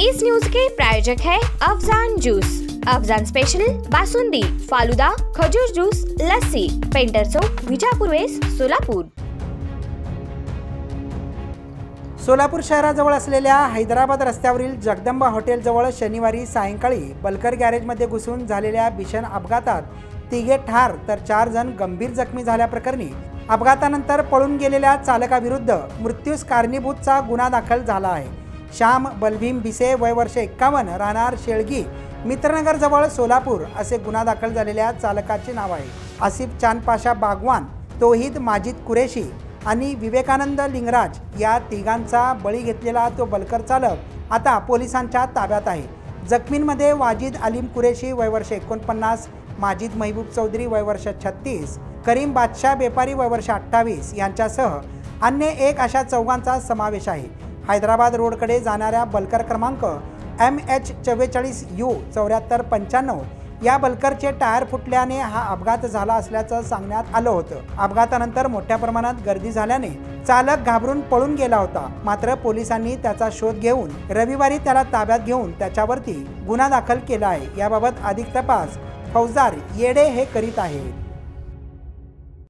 इस news के प्रायोजक है Afzan juice. Afzan special basundi, falooda, खजूर जूस, लस्सी, पेंटर चौक, विजापूर वेस्ट, सोलापूर। सोलापूर शहराजवळ असलेल्या हैदराबाद रस्त्यावरील जगदंबा हॉटेलजवळ शनिवारी सायंकाळी बलकर गॅरेजमध्ये घुसून झालेल्या भीषण अपघातात तिघे ठार तर 4 जण गंभीर जखमी झाल्याप्रकरणी अपघातानंतर पळून गेलेल्या चालकाविरुद्ध मृत्यूस कारणीभूतचा गुन्हा दाखल झाला आहे। श्याम बलभीम बिसे वय वर्ष 51 राहणार शेळगी मित्रनगरजवळ सोलापूर असे गुन्हा दाखल झालेल्या चालकाचे नाव आहे। आसिफ चांदपाशा बागवान, तौहीद माजिद कुरेशी आणि विवेकानंद लिंगराज या तिघांचा बळी घेतलेला तो बलकर चालक आता पोलिसांच्या ताब्यात आहे। जखमींमध्ये वाजिद अलीम कुरेशी वय वर्ष 49, माजिद महबूब चौधरी वय वर्ष 36, करीम बादशाह बेपारी वय वर्ष 28 यांच्यासह अन्य एक अशा चौघांचा समावेश आहे। हैदराबाद रोडकडे जाणाऱ्या बलकर क्रमांक MH44U 7495 या बलकरचे टायर फुटल्याने हा अपघात झाला असल्याचं सांगण्यात आलं होतं। अपघातानंतर मोठ्या प्रमाणात गर्दी झाल्याने चालक घाबरून पळून गेला होता। मात्र पोलिसांनी त्याचा शोध घेऊन रविवारी त्याला ताब्यात घेऊन त्याच्यावरती गुन्हा दाखल केला आहे। याबाबत अधिक तपास फौजदार येडे हे करीत आहेत।